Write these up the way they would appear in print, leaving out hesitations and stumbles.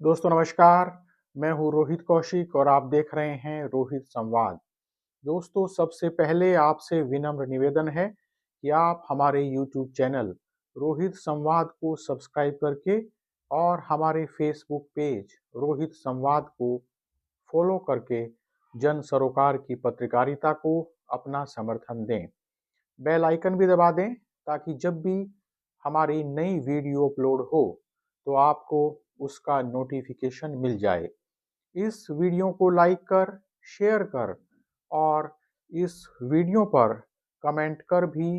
दोस्तों नमस्कार। मैं हूँ रोहित कौशिक और आप देख रहे हैं रोहित संवाद। दोस्तों सबसे पहले आपसे विनम्र निवेदन है कि आप हमारे YouTube चैनल रोहित संवाद को सब्सक्राइब करके और हमारे Facebook पेज रोहित संवाद को फॉलो करके जन सरोकार की पत्रकारिता को अपना समर्थन दें। बेल आइकन भी दबा दें ताकि जब भी हमारी नई वीडियो अपलोड हो तो आपको उसका नोटिफिकेशन मिल जाए। इस वीडियो को लाइक कर, शेयर कर और इस वीडियो पर कमेंट कर भी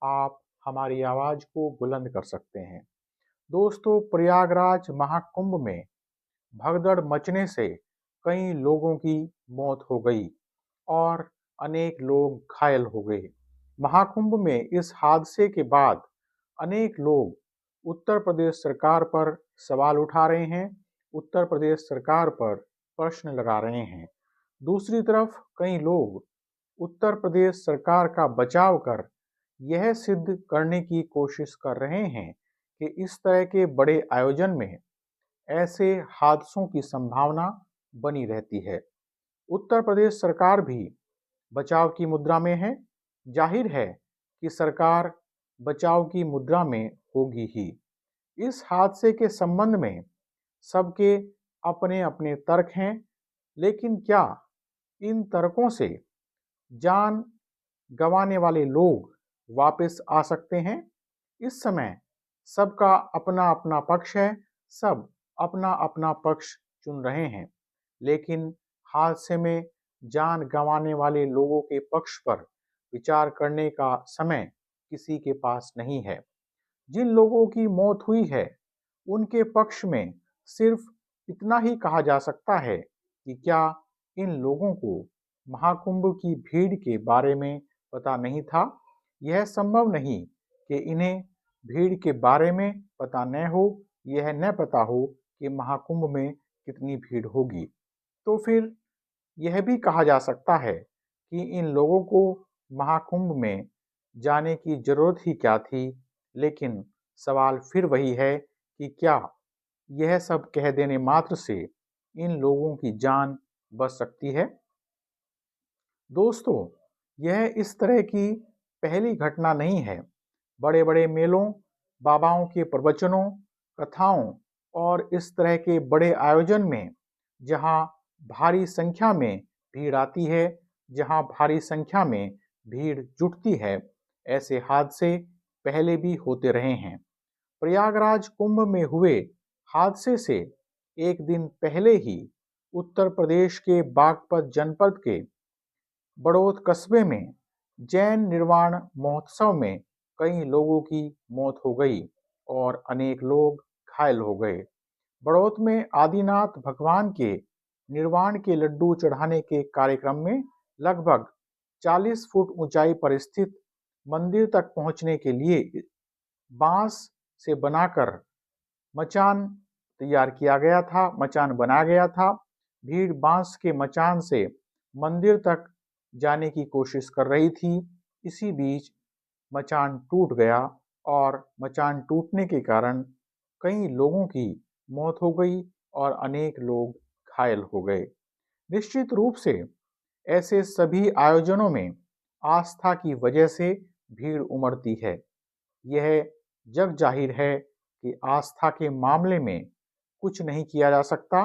आप हमारी आवाज़ को बुलंद कर सकते हैं। दोस्तों प्रयागराज महाकुंभ में भगदड़ मचने से कई लोगों की मौत हो गई और अनेक लोग घायल हो गए। महाकुंभ में इस हादसे के बाद अनेक लोग उत्तर प्रदेश सरकार पर सवाल उठा रहे हैं, उत्तर प्रदेश सरकार पर प्रश्न लगा रहे हैं। दूसरी तरफ कई लोग उत्तर प्रदेश सरकार का बचाव कर यह सिद्ध करने की कोशिश कर रहे हैं कि इस तरह के बड़े आयोजन में ऐसे हादसों की संभावना बनी रहती है। उत्तर प्रदेश सरकार भी बचाव की मुद्रा में है। जाहिर है कि सरकार बचाव की मुद्रा में होगी ही। इस हादसे के संबंध में सबके अपने अपने तर्क हैं, लेकिन क्या इन तर्कों से जान गंवाने वाले लोग वापस आ सकते हैं? इस समय सबका अपना अपना पक्ष है, सब अपना अपना पक्ष चुन रहे हैं, लेकिन हादसे में जान गंवाने वाले लोगों के पक्ष पर विचार करने का समय किसी के पास नहीं है। जिन लोगों की मौत हुई है उनके पक्ष में सिर्फ इतना ही कहा जा सकता है कि क्या इन लोगों को महाकुंभ की भीड़ के बारे में पता नहीं था? यह संभव नहीं कि इन्हें भीड़ के बारे में पता न हो, यह न पता हो कि महाकुंभ में कितनी भीड़ होगी। तो फिर यह भी कहा जा सकता है कि इन लोगों को महाकुंभ में जाने की जरूरत ही क्या थी। लेकिन सवाल फिर वही है कि क्या यह सब कह देने मात्र से इन लोगों की जान बच सकती है? दोस्तों यह इस तरह की पहली घटना नहीं है। बड़े बड़े मेलों, बाबाओं के प्रवचनों, कथाओं और इस तरह के बड़े आयोजन में जहां भारी संख्या में भीड़ आती है, जहां भारी संख्या में भीड़ जुटती है, ऐसे हादसे पहले भी होते रहे हैं। प्रयागराज कुंभ में हुए हादसे से एक दिन पहले ही उत्तर प्रदेश के बागपत जनपद के बड़ौत कस्बे में जैन निर्वाण महोत्सव में कई लोगों की मौत हो गई और अनेक लोग घायल हो गए। बड़ौत में आदिनाथ भगवान के निर्वाण के लड्डू चढ़ाने के कार्यक्रम में लगभग 40 फुट ऊंचाई पर स्थित मंदिर तक पहुंचने के लिए बांस से बनाकर मचान तैयार किया गया था, मचान बनाया गया था। भीड़ बांस के मचान से मंदिर तक जाने की कोशिश कर रही थी। इसी बीच मचान टूट गया और मचान टूटने के कारण कई लोगों की मौत हो गई और अनेक लोग घायल हो गए। निश्चित रूप से ऐसे सभी आयोजनों में आस्था की वजह से भीड़ उमड़ती है। यह जग जाहिर है कि आस्था के मामले में कुछ नहीं किया जा सकता,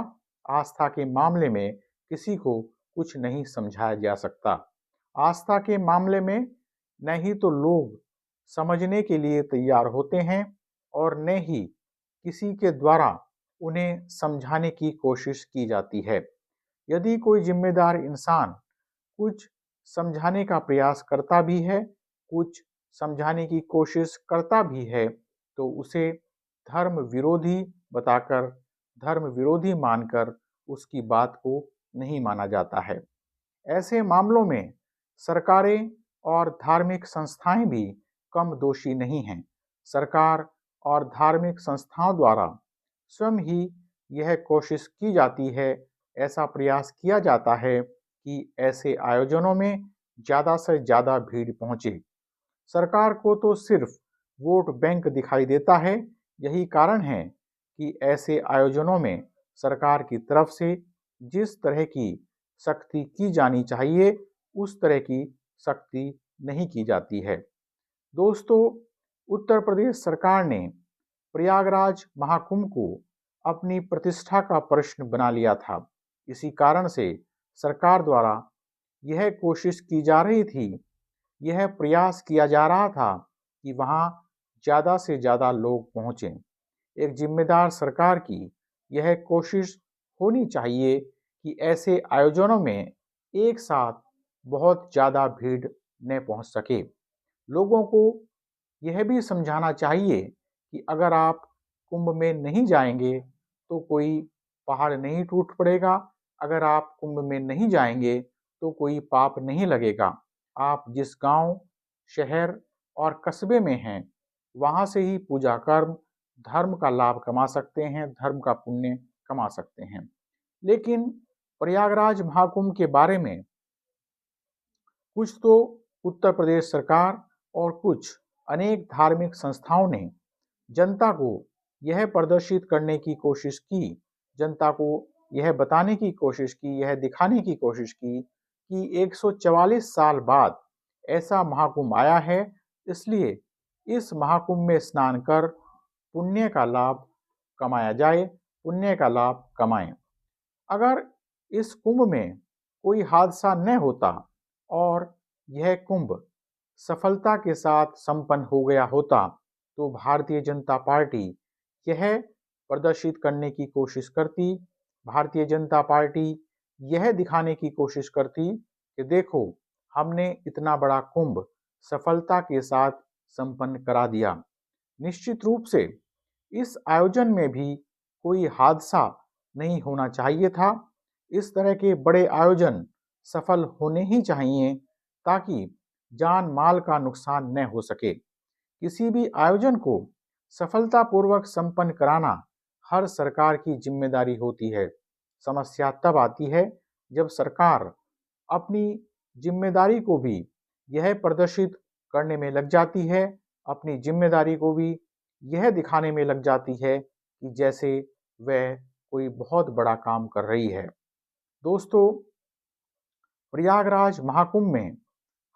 आस्था के मामले में किसी को कुछ नहीं समझाया जा सकता। आस्था के मामले में न ही तो लोग समझने के लिए तैयार होते हैं और न ही किसी के द्वारा उन्हें समझाने की कोशिश की जाती है। यदि कोई जिम्मेदार इंसान कुछ समझाने का प्रयास करता भी है, कुछ समझाने की कोशिश करता भी है, तो उसे धर्म विरोधी बताकर, धर्म विरोधी मानकर उसकी बात को नहीं माना जाता है। ऐसे मामलों में सरकारें और धार्मिक संस्थाएं भी कम दोषी नहीं हैं। सरकार और धार्मिक संस्थाओं द्वारा स्वयं ही यह कोशिश की जाती है, ऐसा प्रयास किया जाता है कि ऐसे आयोजनों में ज़्यादा से ज़्यादा भीड़ पहुंचे। सरकार को तो सिर्फ वोट बैंक दिखाई देता है। यही कारण है कि ऐसे आयोजनों में सरकार की तरफ से जिस तरह की सख्ती की जानी चाहिए उस तरह की सख्ती नहीं की जाती है। दोस्तों, उत्तर प्रदेश सरकार ने प्रयागराज महाकुंभ को अपनी प्रतिष्ठा का प्रश्न बना लिया था। इसी कारण से सरकार द्वारा यह कोशिश की जा रही थी, यह प्रयास किया जा रहा था कि वहां ज़्यादा से ज़्यादा लोग पहुंचें। एक जिम्मेदार सरकार की यह कोशिश होनी चाहिए कि ऐसे आयोजनों में एक साथ बहुत ज़्यादा भीड़ न पहुंच सके। लोगों को यह भी समझाना चाहिए कि अगर आप कुंभ में नहीं जाएंगे तो कोई पहाड़ नहीं टूट पड़ेगा, अगर आप कुंभ में नहीं जाएंगे तो कोई पाप नहीं लगेगा। आप जिस गांव, शहर और कस्बे में हैं, वहां से ही पूजा कर्म, धर्म का लाभ कमा सकते हैं, धर्म का पुण्य कमा सकते हैं। लेकिन प्रयागराज महाकुंभ के बारे में कुछ तो उत्तर प्रदेश सरकार और कुछ अनेक धार्मिक संस्थाओं ने जनता को यह प्रदर्शित करने की कोशिश की, जनता को यह बताने की कोशिश की, यह दिखाने की कोशिश की कि 144 साल बाद ऐसा महाकुंभ आया है, इसलिए इस महाकुंभ में स्नान कर पुण्य का लाभ कमाया जाए, पुण्य का लाभ कमाएं। अगर इस कुंभ में कोई हादसा न होता और यह कुंभ सफलता के साथ संपन्न हो गया होता तो भारतीय जनता पार्टी यह प्रदर्शित करने की कोशिश करती, भारतीय जनता पार्टी यह दिखाने की कोशिश करती कि देखो, हमने इतना बड़ा कुंभ सफलता के साथ संपन्न करा दिया। निश्चित रूप से इस आयोजन में भी कोई हादसा नहीं होना चाहिए था। इस तरह के बड़े आयोजन सफल होने ही चाहिए ताकि जान माल का नुकसान न हो सके। किसी भी आयोजन को सफलतापूर्वक संपन्न कराना हर सरकार की जिम्मेदारी होती है। समस्या तब आती है जब सरकार अपनी जिम्मेदारी को भी यह प्रदर्शित करने में लग जाती है, अपनी जिम्मेदारी को भी यह दिखाने में लग जाती है कि जैसे वह कोई बहुत बड़ा काम कर रही है। दोस्तों, प्रयागराज महाकुंभ में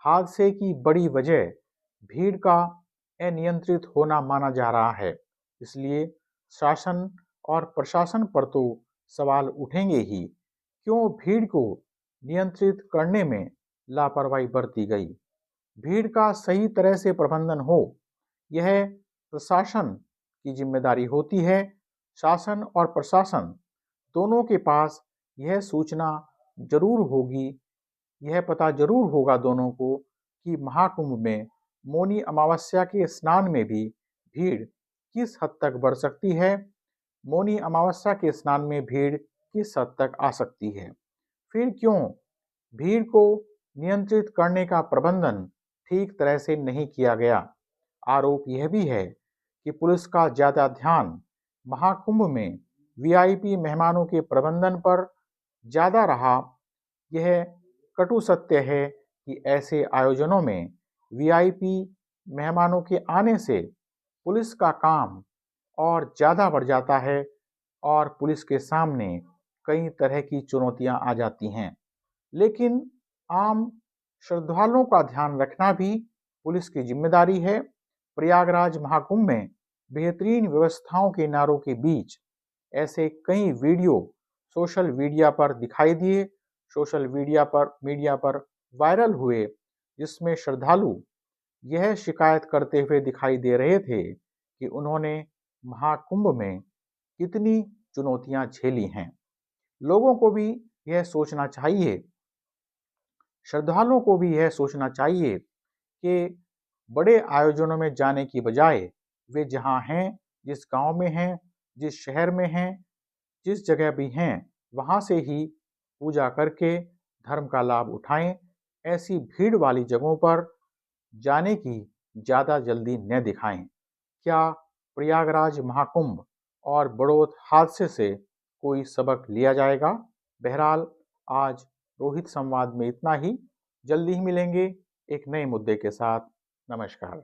हादसे की बड़ी वजह भीड़ का अनियंत्रित होना माना जा रहा है। इसलिए शासन और प्रशासन पर तो सवाल उठेंगे ही, क्यों भीड़ को नियंत्रित करने में लापरवाही बरती गई। भीड़ का सही तरह से प्रबंधन हो, यह प्रशासन की जिम्मेदारी होती है। शासन और प्रशासन दोनों के पास यह सूचना जरूर होगी, यह पता जरूर होगा दोनों को कि महाकुंभ में मौनी अमावस्या के स्नान में भी भीड़ किस हद तक बढ़ सकती है, मौनी अमावस्या के स्नान में भीड़ किस हद तक आ सकती है। फिर क्यों भीड़ को नियंत्रित करने का प्रबंधन ठीक तरह से नहीं किया गया। आरोप यह भी है कि पुलिस का ज्यादा ध्यान महाकुंभ में वीआईपी मेहमानों के प्रबंधन पर ज्यादा रहा। यह कटु सत्य है कि ऐसे आयोजनों में वीआईपी मेहमानों के आने से पुलिस का काम और ज़्यादा बढ़ जाता है और पुलिस के सामने कई तरह की चुनौतियां आ जाती हैं। लेकिन आम श्रद्धालुओं का ध्यान रखना भी पुलिस की जिम्मेदारी है। प्रयागराज महाकुंभ में बेहतरीन व्यवस्थाओं के नारों के बीच ऐसे कई वीडियो सोशल मीडिया पर दिखाई दिए, सोशल मीडिया पर वायरल हुए, जिसमें श्रद्धालु यह शिकायत करते हुए दिखाई दे रहे थे कि उन्होंने महाकुंभ में कितनी चुनौतियां झेली हैं। लोगों को भी यह सोचना चाहिए, श्रद्धालुओं को भी यह सोचना चाहिए कि बड़े आयोजनों में जाने की बजाय वे जहां हैं, जिस गांव में हैं, जिस शहर में हैं, जिस जगह भी हैं, वहां से ही पूजा करके धर्म का लाभ उठाएं। ऐसी भीड़ वाली जगहों पर जाने की ज़्यादा जल्दी न दिखाएं। क्या प्रयागराज महाकुंभ और बड़ौत हादसे से कोई सबक लिया जाएगा? बहरहाल आज रोहित संवाद में इतना ही। जल्दी ही मिलेंगे एक नए मुद्दे के साथ। नमस्कार।